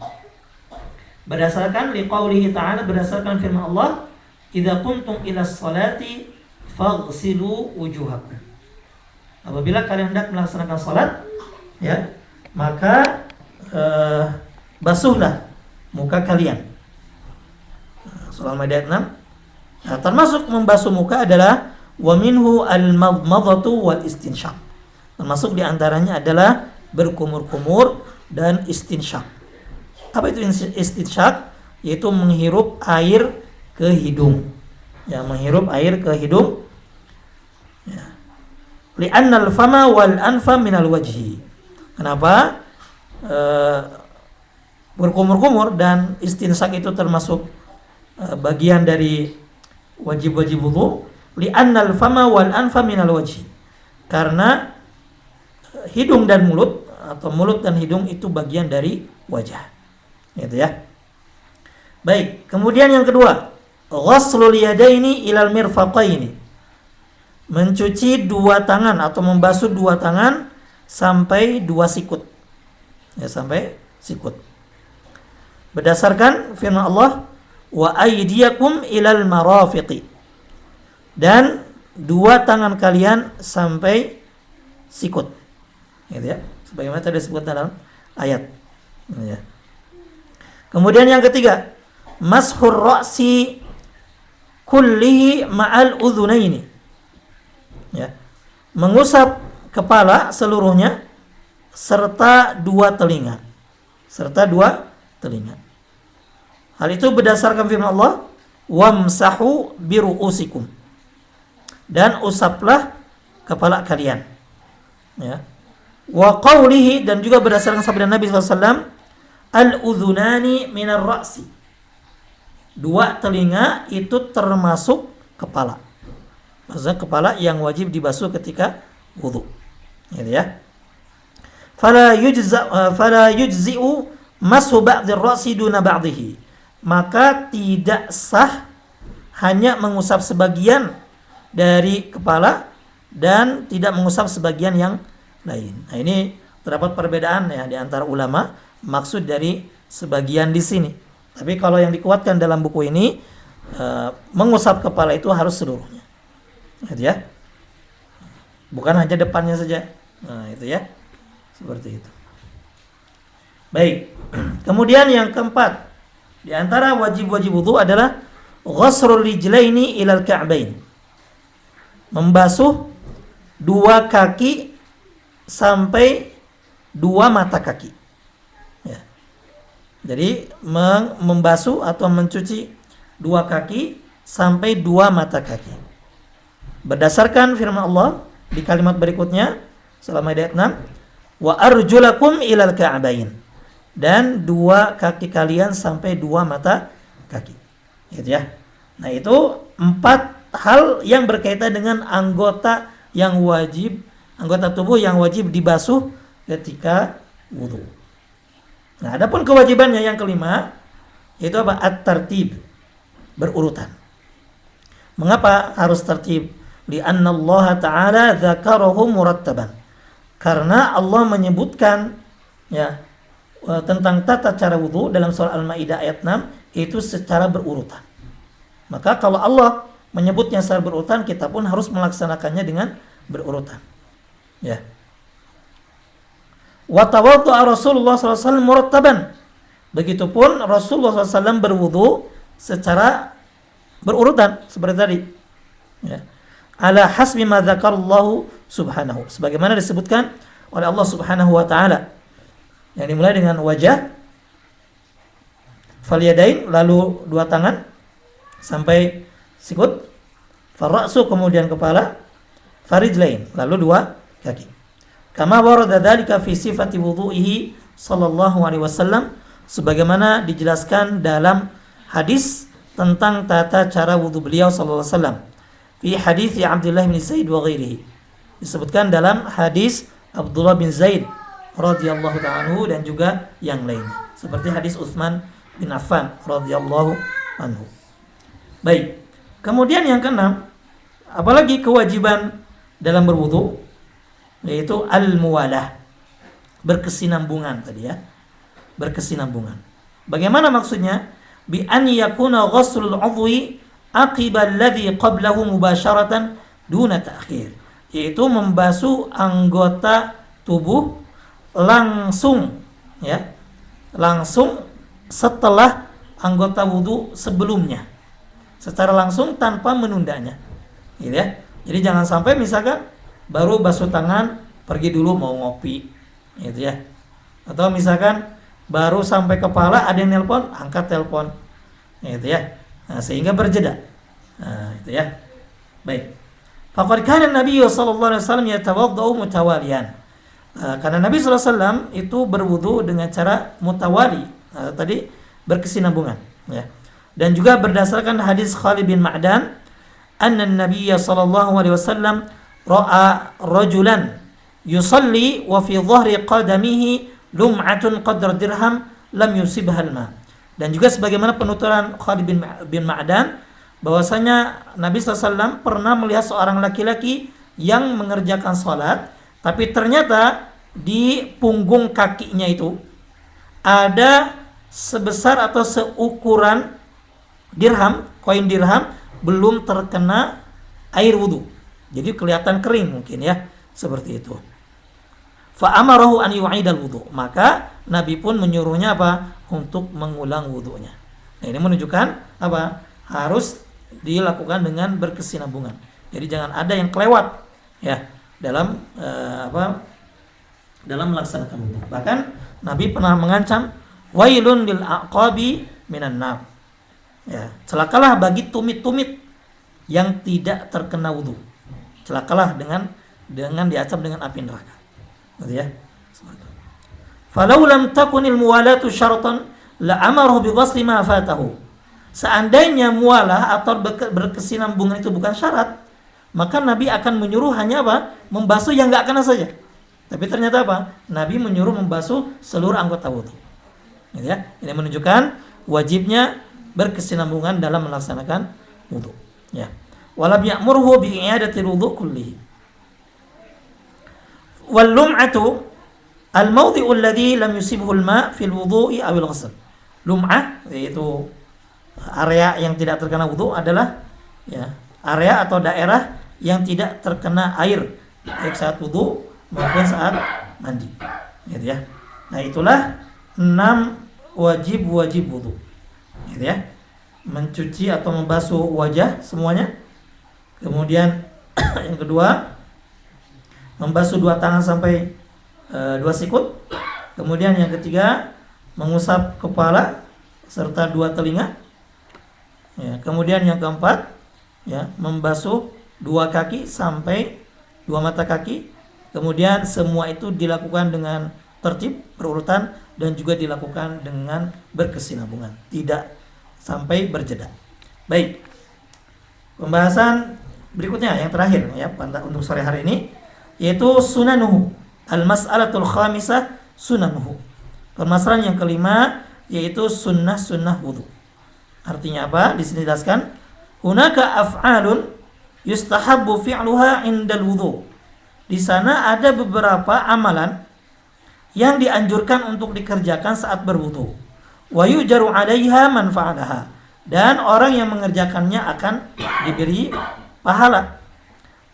Berdasarkan liqaulihi ta'ala, berdasarkan firman Allah, "Idza qumtum ila sholati faghsilu wujuhakum." Apabila kalian hendak melaksanakan salat, ya, maka basuhlah muka kalian. Surah Al-Maidah 6. Nah, termasuk membasuh muka adalah wa minhu al-madmadatu wal istinsyaq. Termasuk diantaranya adalah berkumur-kumur dan istinsyaq. Apa itu istinsyaq? Yaitu menghirup air ke hidung. Ya, menghirup air ke hidung. Ya. Li'anna al-fama wal anfa minal wajhi. Kenapa? Berkumur-kumur dan istinsyaq itu termasuk bagian dari wajib-wajib wudu. Li'anna al-fama wal anfa minal wajhi. Karena hidung dan mulut atau mulut dan hidung itu bagian dari wajah. Gitu ya. Baik, kemudian yang kedua, ghaslul yadaini ilal mirfaqaini. Mencuci dua tangan atau membasuh dua tangan sampai dua sikut. Ya, sampai sikut. Berdasarkan firman Allah, wa aydiyakum ilal marafiqi. Dan dua tangan kalian sampai sikut. Gitu ya. Sebagaimana tadi disebut dalam ayat. Ya. Kemudian yang ketiga, mashur ra'si kullihi ma'al udhunaini. Ya. Mengusap kepala seluruhnya serta dua telinga. Serta dua telinga. Hal itu berdasarkan firman Allah, wamsahu biru'usikum. Dan usaplah kepala kalian. Ya. Wa qawlihi, dan juga berdasarkan sabda Nabi SAW, al-udhunani minar ra'si. Dua telinga itu termasuk kepala. Maksudnya kepala yang wajib dibasuh ketika wudu. Gitu ya. Fala yujzi'u mashu ba'dhi ar-ra'si duna ba'dhihi. Maka tidak sah hanya mengusap sebagian dari kepala dan tidak mengusap sebagian yang lain. Nah, ini terdapat perbedaan ya di antara ulama maksud dari sebagian di sini. Tapi kalau yang dikuatkan dalam buku ini, mengusap kepala itu harus seluruhnya. Gitu ya. Bukan hanya depannya saja. Nah, itu ya. Seperti itu. Baik. Kemudian yang keempat, di antara wajib-wajib wudu adalah ghasrul rijlaini ilal ka'bain. Membasuh dua kaki sampai dua mata kaki. Ya. Jadi membasuh atau mencuci dua kaki sampai dua mata kaki. Berdasarkan firman Allah di kalimat berikutnya, selama ayat 6, wa arjulakum ilal ka'bain. Dan dua kaki kalian sampai dua mata kaki. Gitu ya. Nah, itu 4 hal yang berkaitan dengan anggota yang wajib, anggota tubuh yang wajib dibasuh ketika wudu. Nah, adapun kewajibannya yang kelima, yaitu apa? At-tartib, berurutan. Mengapa harus tertib? Li'anna Allah Ta'ala dzakarahu murattaban. Karena Allah menyebutkan ya tentang tata cara wudu dalam surah Al-Maidah ayat 6 itu secara berurutan. Maka kalau Allah menyebutnya secara berurutan, kita pun harus melaksanakannya dengan berurutan. Ya. Wa tawaddu'a Rasulullah SAW murattaban. Begitupun Rasulullah SAW berwudu secara berurutan seperti tadi. Ya. Ala hasbi ma dzakarallahu subhanahu. Sebagaimana disebutkan oleh Allah Subhanahu wa taala. Yang dimulai dengan wajah, falyadain, lalu dua tangan sampai sikut, farra'su, kemudian kepala, farijlain, lalu dua kaki. Kama warada dzalika fi sifati wudhu'ihi sallallahu alaihi wasallam, sebagaimana dijelaskan dalam hadis tentang tata cara wudu beliau sallallahu alaihi wasallam. Fi hadis Abdullah bin Zaid wa ghairihi. Disebutkan dalam hadis Abdullah bin Zaid radhiyallahu ta'ala anhu dan juga yang lainnya. Seperti hadis Utsman bin Affan radhiyallahu anhu. Baik. Kemudian yang keenam, apalagi kewajiban dalam berwudu, yaitu al-muwalah. Berkesinambungan tadi ya. Berkesinambungan. Bagaimana maksudnya? Bi an yakuna ghuslul 'udwi aqiba alladhi qablahu mubasharatan duna ta'khir. Yaitu membasuh anggota tubuh langsung ya. Langsung setelah anggota wudu sebelumnya. Secara langsung tanpa menundanya. Gitu ya. Jadi jangan sampai misalkan baru basuh tangan pergi dulu mau ngopi gitu ya. Atau misalkan baru sampai kepala ada yang nelpon, angkat telepon. Gitu ya. Nah, sehingga berjeda. Nah, itu ya. Baik. Faqad kana Nabi sallallahu alaihi wasallam yatawaddau mutawaliyan. Karena Nabi sallallahu alaihi wasallam itu berwudu dengan cara mutawali. Tadi berkesinambungan, ya. Dan juga berdasarkan hadis Khalid bin Ma'dan, anna Nabi sallallahu alaihi wasallam ra'a rajulan yusalli wa fi dhahri qadamihi lum'atun qadra dirham lam yusibha al-ma. Dan juga sebagaimana penuturan Khalid bin Ma'dan bahwasanya Nabi SAW pernah melihat seorang laki-laki yang mengerjakan sholat, tapi ternyata di punggung kakinya itu ada sebesar atau seukuran dirham, koin dirham, belum terkena air wudu. Jadi kelihatan kering mungkin ya, seperti itu. Fa'amarahu an yu'idal wudu. Maka Nabi pun menyuruhnya apa? Untuk mengulang wudunya. Nah, ini menunjukkan apa? Harus dilakukan dengan berkesinambungan. Jadi jangan ada yang kelewat ya dalam dalam melaksanakan wudu. Bahkan Nabi pernah mengancam wailun lil aqabi minan nar. Ya, celakalah bagi tumit-tumit yang tidak terkena wudu. Celakalah dengan diacap dengan api neraka. Gitu ya. Falau lam takunil muwalatu syaratan la amaruhu bi ghusli ma fatahu. Seandainya mualah atau berkesinambungan itu bukan syarat, maka Nabi akan menyuruh hanya apa? Membasuh yang enggak kena saja. Tapi ternyata apa? Nabi menyuruh membasuh seluruh anggota wudu. Gitu ya. Ini menunjukkan wajibnya berkesinambungan dalam melaksanakan wudu. Ya. Walam ya'murhu bi i'adatil wudu kullihi. Wal lum'atu al-mawdi'u alladhi lam yusibhu al-ma' fil wudu'i aw al-ghusl. Lum'ah yaitu area yang tidak terkena wudu adalah ya, area atau daerah yang tidak terkena air baik saat wudu maupun saat mandi. Gitu ya. Nah, itulah 6 wajib wudu. Gitu ya. Mencuci atau membasuh wajah semuanya. Kemudian yang kedua, membasuh 2 tangan sampai 2 sikut. Kemudian yang ketiga, mengusap kepala serta 2 telinga. Ya, kemudian yang keempat, ya, membasuh 2 kaki sampai 2 mata kaki. Kemudian semua itu dilakukan dengan tertib, berurutan, dan juga dilakukan dengan berkesinambungan, tidak sampai berjeda. Baik. Pembahasan berikutnya yang terakhir ya untuk sore hari ini yaitu sunanuhu. Al-mas'alatul khamisah sunanuhu. Permasalahan yang kelima yaitu sunnah wudu. Artinya apa? Di sini dijelaskan, hunaka af'alun yustahabbu fi'luha 'indal wudu. Di sana ada beberapa amalan yang dianjurkan untuk dikerjakan saat berwudu. Wa yujaru 'alaiha man fa'alaha. Dan orang yang mengerjakannya akan diberi pahala.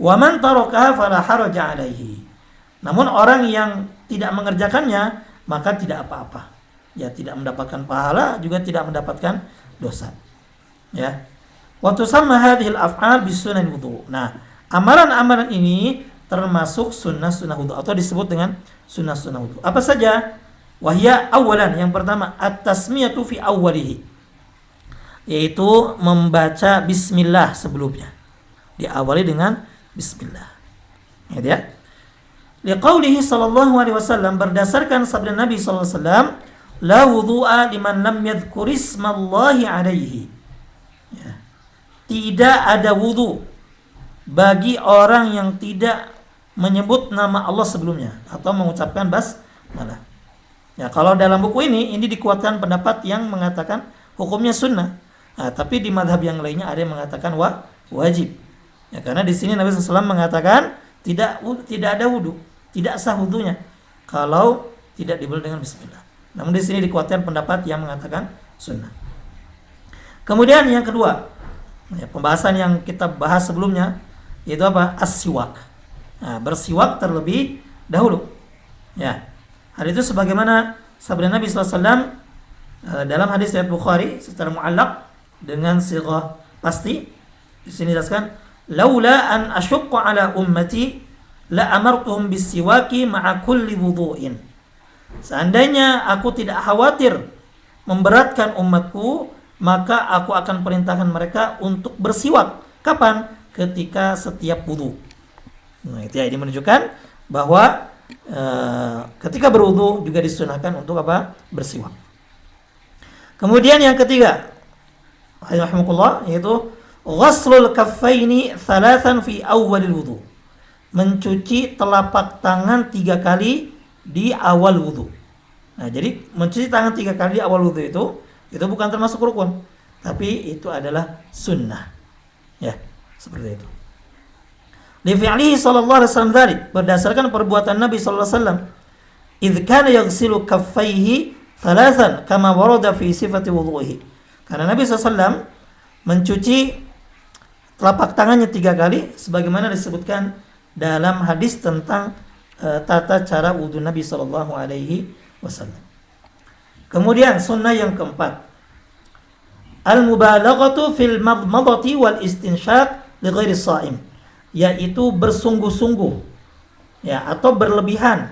Wa man tarakaha fala haraja 'alaihi. Namun orang yang tidak mengerjakannya maka tidak apa-apa. Ya, tidak mendapatkan pahala juga tidak mendapatkan dosa. Ya. Wa tusamma hadhil af'al bisunan wudu. Nah, amalan-amalan ini termasuk sunnah-sunnah wudu atau disebut dengan sunnah-sunnah wudu. Apa saja? Wahya awalan, yang pertama at-tasmiyatu fi awwalihi. Yaitu membaca bismillah sebelumnya. Diawali dengan bismillah. Ya. Liqaulihi sallallahu alaihi wasallam, berdasarkan sabda Nabi sallallahu alaihi wasallam, la wudu'a liman lam yadhkur ismallahi alaihi. tidak ada wudu bagi orang yang tidak menyebut nama Allah sebelumnya atau mengucapkan basmalah. Ya, kalau dalam buku ini dikuatkan pendapat yang mengatakan hukumnya sunnah. Nah, tapi di madhab yang lainnya ada yang mengatakan wajib. Ya, karena di sini Nabi SAW mengatakan tidak ada wudu, tidak sah wudunya kalau tidak dibeli dengan bismillah. Namun di sini dikuatkan pendapat yang mengatakan sunnah. Kemudian yang kedua, ya, pembahasan yang kita bahas sebelumnya yaitu apa? As-siwak. Nah, bersiwak terlebih dahulu. Ya. Hal itu sebagaimana sabda Nabi SAW dalam hadis riwayat Bukhari secara muallaq dengan sighah pasti. Di sini dijelaskan, "Laula an asyqa ala ummati la amartuhum bis-siwaki ma'a kulli wudu'in." Seandainya aku tidak khawatir memberatkan umatku, maka aku akan perintahkan mereka untuk bersiwak. Kapan? Ketika setiap wudu. Nah, itu ya, ini menunjukkan bahwa ketika berwudu juga disunahkan untuk apa? Bersiwak. Kemudian yang ketiga, rahimakumullah, yaitu ghaslul kaffaini thalathan fi awwalil wudu. Mencuci telapak tangan 3 kali di awal wudu. Nah, jadi mencuci tangan 3 kali di awal wudu itu bukan termasuk rukun, tapi itu adalah sunnah. Ya, seperti itu. Li fi'lihi sallallahu alaihi wasallam dzalik, berdasarkan perbuatan Nabi sallallahu alaihi wasallam, idz kana yaghsilu kaffaihi thalathan kama warada fi sifati wudhu'ihi. Karena Nabi sallallahu alaihi wasallam mencuci telapak tangannya 3 kali sebagaimana disebutkan dalam hadis tentang tata cara wudu Nabi sallallahu alaihi wasallam. Kemudian sunnah yang keempat, al-mubalaghatu fil madmadati wal istinshaq li ghairi shaim, yaitu bersungguh-sungguh ya atau berlebihan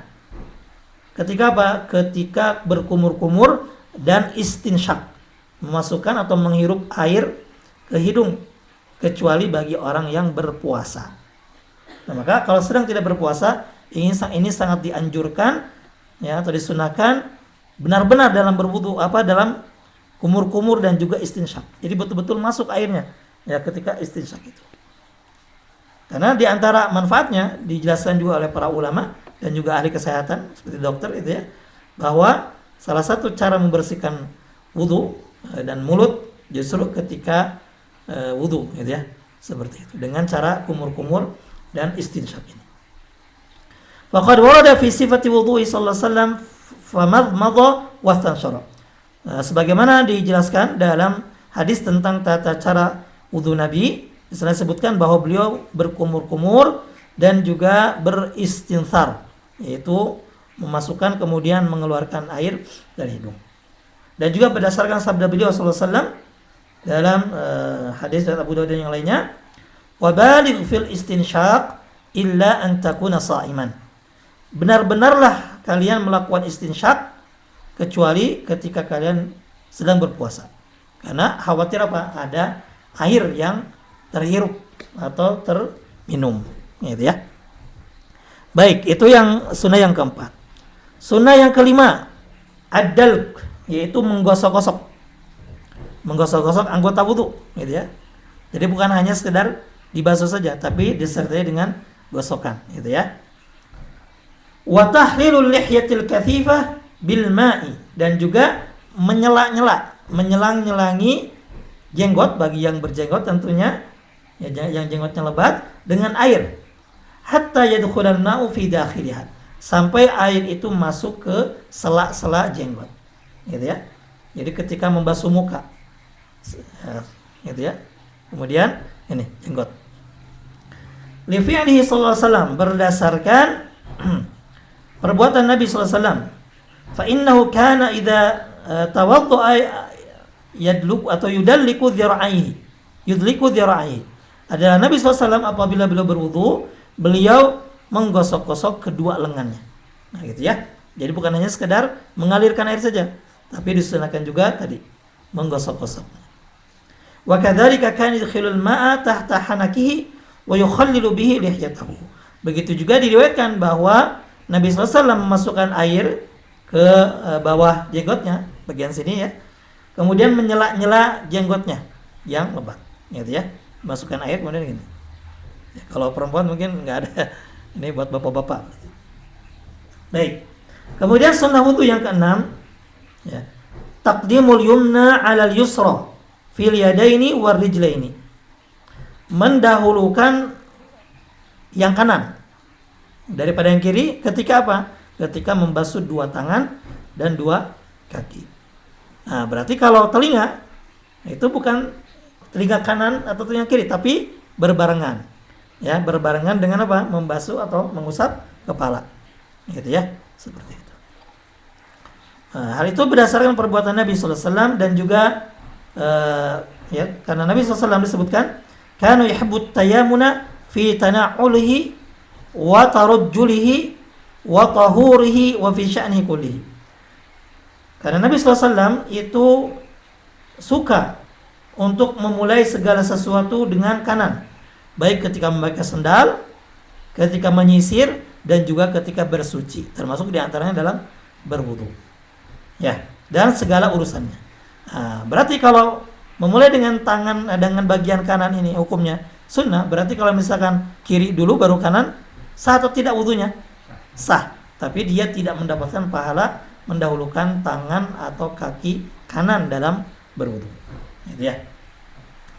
ketika apa? Ketika berkumur-kumur dan istinshaq, memasukkan atau menghirup air ke hidung, kecuali bagi orang yang berpuasa. Nah, maka kalau sedang tidak berpuasa, ini sangat dianjurkan ya atau disunahkan benar-benar dalam berwudu dalam kumur-kumur dan juga istinshaq. Jadi betul-betul masuk airnya ya ketika istinshaq itu. Karena di antara manfaatnya dijelaskan juga oleh para ulama dan juga ahli kesehatan seperti dokter itu ya, bahwa salah satu cara membersihkan wudu dan mulut justru ketika wudu gitu ya. Seperti itu dengan cara kumur-kumur dan istinshaq ini. Faqad warada fi sifati wudu'i sallallahu alaihi wasallam famadmadha wastanshara. Sebagaimana dijelaskan dalam hadis tentang tata cara wudu Nabi, misalnya sebutkan bahwa beliau berkumur-kumur dan juga beristinsar, yaitu memasukkan kemudian mengeluarkan air dari hidung. Dan juga berdasarkan sabda beliau sallallahu alaihi wasallam dalam hadis dari Abu Dawud dan yang lainnya, wa baligh fil istinshaq illa an takuna sha'iman. Benar-benarlah kalian melakukan istinshaq kecuali ketika kalian sedang berpuasa. Karena khawatir apa? Ada air yang terhirup atau terminum, gitu ya. Baik, itu yang sunnah yang keempat. Sunnah yang kelima, ad-dalq, yaitu menggosok-gosok anggota wudu, gitu ya. Jadi bukan hanya sekedar dibasuh saja, tapi disertai dengan gosokan, gitu ya. Wa tahlilul lihyatil kathifah bil ma'i, dan juga menyelang-nyelangi jenggot bagi yang berjenggot tentunya ya, yang jenggotnya lebat dengan air, hatta yadkhulan ma'u fi dakhiliha, sampai air itu masuk ke sela-sela jenggot, gitu ya. Jadi ketika membasuh muka gitu ya, kemudian ini jenggot. Li fi'lihi sallallahu alaihi wasallam, berdasarkan perbuatan Nabi sallallahu alaihi wasallam, fa innahu kana idza tawadda'a yadluk atau yudalliku dzira'aihi, adalah Nabi SAW apabila beliau berwudu, beliau menggosok-gosok kedua lengannya. Nah, gitu ya. Jadi bukan hanya sekedar mengalirkan air saja, tapi disunahkan juga tadi menggosok-gosok. Wa kadzalika kana yadkhulul ma'a tahta hanakihi wa yukhallilu bihi lihyatahu. Begitu juga diriwayatkan bahwa Nabi SAW memasukkan air ke bawah jenggotnya, bagian sini ya. Kemudian menyela-nyela jenggotnya yang lebat, gitu ya. masukkan air kemudian gini. Ya, kalau perempuan mungkin nggak ada. Ini buat bapak-bapak. Baik. Kemudian sunnah wudu yang keenam, ya. Taqdimul yumna 'alal yusra fil yadaini war rijlaini. Mendahulukan yang kanan daripada yang kiri ketika apa? Ketika membasuh dua tangan dan dua kaki. Nah, berarti kalau telinga itu bukan telinga kanan atau telinga kiri, tapi berbarengan. Ya, berbarengan dengan apa? Membasuh atau mengusap kepala. Gitu ya, seperti itu. Nah, hal itu berdasarkan perbuatan Nabi sallallahu alaihi wasallam dan juga ya, karena Nabi sallallahu alaihi wasallam disebutkan kana yuhibbut tayammuna fi tana'ulihi wa tarajjulihi wa tahurihi wa fi sya'nihi kullihi. Karena Nabi sallallahu alaihi wasallam itu suka untuk memulai segala sesuatu dengan kanan, baik ketika memakai sendal, ketika menyisir, dan juga ketika bersuci, termasuk diantaranya dalam berwudu. Ya, dan segala urusannya. Nah, berarti kalau memulai dengan tangan dengan bagian kanan ini hukumnya sunnah. Berarti kalau misalkan kiri dulu baru kanan, sah atau tidak wudunya? Sah. Tapi dia tidak mendapatkan pahala mendahulukan tangan atau kaki kanan dalam berwudu. Gitu ya.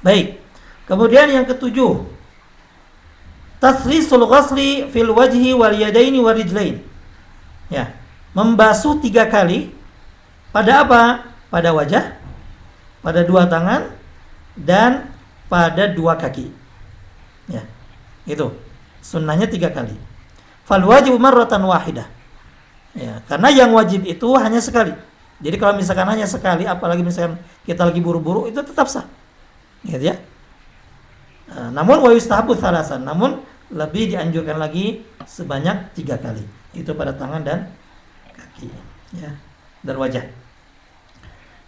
Baik. Kemudian yang ketujuh, taslisul ghasli fil wajhi wal yadaini wal rijlain. Ya, membasuh 3 kali pada apa? Pada wajah, pada 2 tangan, dan pada 2 kaki. Ya, itu sunnahnya 3 kali. Fal wajib marratan wahidah. Ya, karena yang wajib itu hanya sekali. Jadi kalau misalkan hanya sekali, apalagi misalkan kita lagi buru-buru, itu tetap sah. Gitu ya. Namun wa yustahabu thalasan, namun lebih dianjurkan lagi sebanyak 3 kali. Itu pada tangan dan kaki, ya, dan wajah.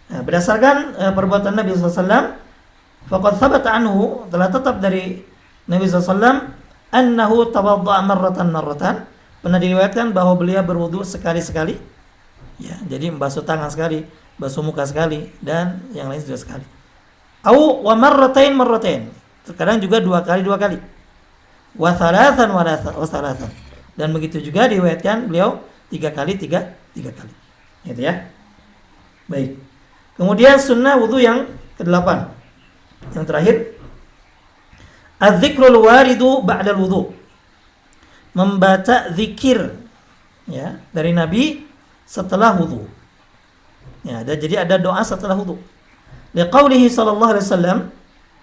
Nah, berdasarkan perbuatan Nabi SAW, faqad thabata anhu, telah tetap dari Nabi SAW, annahu tawadda'a marratan, pernah diriwayatkan bahwa beliau berwudu sekali-sekali. Ya, jadi membasuh tangan sekali, basuh muka sekali, dan yang lain juga sekali. Au wa marratain. Terkadang juga 2 kali. Wa thalathan. Dan begitu juga diriwayatkan beliau 3 kali. Gitu ya. Baik. Kemudian sunnah wudu yang ke-8. Yang terakhir, az-zikrul waridu ba'dal wudu. Membaca zikir, ya, dari Nabi setelah wudu. Ya, jadi ada doa setelah wudu. Liqaulihi sallallahu alaihi wasallam,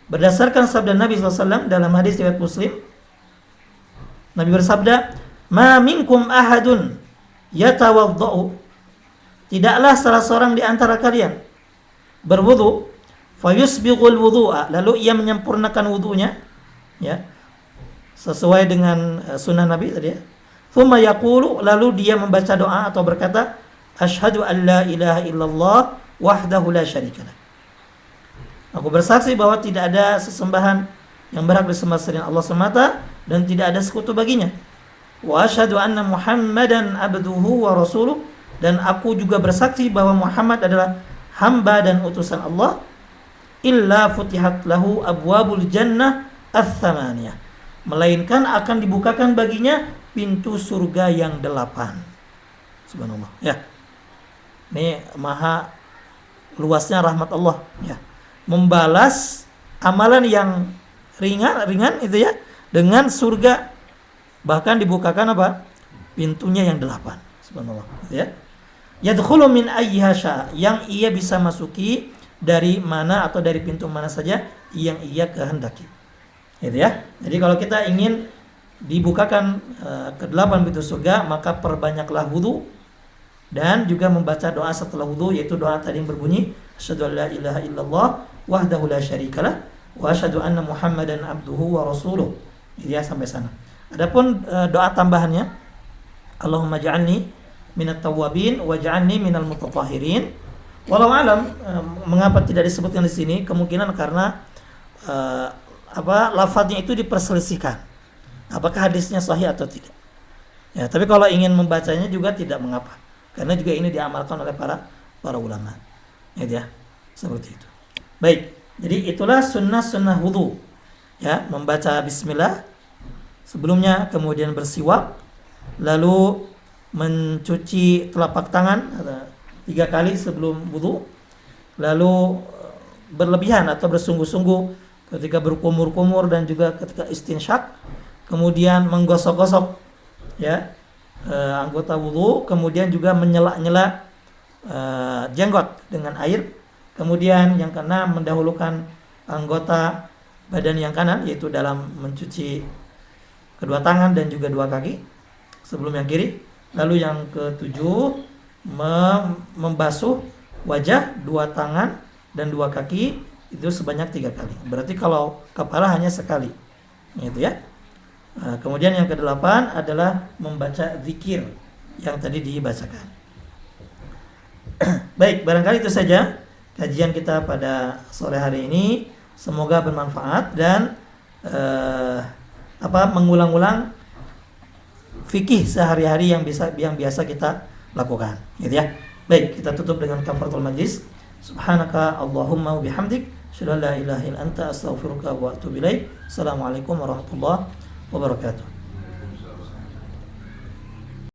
berdasarkan sabda Nabi sallallahu alaihi wasallam dalam hadis riwayat Muslim, Nabi bersabda, "Ma minkum ahadun yatawaddau." Tidaklah salah seorang di antara kalian berwudu, fayusbighul wudu'a, lalu ia menyempurnakan wudunya, ya, sesuai dengan sunnah Nabi tadi, ya. Thumma yaqulu, lalu dia membaca doa atau berkata, "Asyhadu an la ilaha illallah wahdahu la syarikalah." Aku bersaksi bahwa tidak ada sesembahan yang berhak disembah selain Allah semata dan tidak ada sekutu baginya. Wa asyhadu anna Muhammadan abduhu wa rasuluh, dan aku juga bersaksi bahwa Muhammad adalah hamba dan utusan Allah. Illa futihat lahu abwabul jannah ats-tsamaniyah, melainkan akan dibukakan baginya pintu surga yang 8. Subhanallah, ya. Ini maha luasnya rahmat Allah, ya. Membalas amalan yang ringan itu, ya, dengan surga, bahkan dibukakan apa? Pintunya yang 8. Subhanallah, gitu ya. Yadkhulu min ayyiha syaa, yang ia bisa masuki dari mana atau dari pintu mana saja yang ia kehendaki. Gitu ya. Jadi kalau kita ingin dibukakan ke-8 pintu surga, maka perbanyaklah wudu dan juga membaca doa setelah wudu, yaitu doa tadi yang berbunyi asyhadu an la ilaha illallah wahdahu la syarikalah wa asyhadu anna Muhammadan abduhu wa rasuluh. Ya, sampai sana. Adapun doa tambahannya, Allahumma ja'alni minat tawwabin waj'alni minal mutatahhirin. Walau alam, mengapa tidak disebutkan di sini? Kemungkinan karena lafadznya itu diperselisihkan. Apakah hadisnya sahih atau tidak? Ya, tapi kalau ingin membacanya juga tidak mengapa. Karena juga ini diamalkan oleh para ulama. Ya, seperti itu. Baik, jadi itulah sunnah wudu. ya, membaca bismillah sebelumnya, kemudian bersiwak, lalu mencuci telapak tangan 3 kali sebelum wudu, lalu berlebihan atau bersungguh-sungguh ketika berkumur-kumur dan juga ketika istinsyak, kemudian menggosok-gosok ya anggota wudu, kemudian juga menyela-nyela jenggot dengan air, kemudian yang keenam mendahulukan anggota badan yang kanan yaitu dalam mencuci kedua tangan dan juga 2 kaki sebelum yang kiri, lalu yang ketujuh membasuh wajah, 2 tangan dan 2 kaki itu sebanyak 3 kali. Berarti kalau kepala hanya sekali, gitu ya. Kemudian yang kedelapan adalah membaca zikir yang tadi dibacakan. Baik, barangkali itu saja kajian kita pada sore hari ini. Semoga bermanfaat dan mengulang-ulang fikih sehari-hari yang biasa kita lakukan, gitu ya. Baik, kita tutup dengan kafaratul majlis. Subhanaka Allahumma wa bihamdik, asyhadu an la ilaha illa anta, astaghfiruka wa atubu ilaik. Assalamualaikum warahmatullahi wabarakatuh.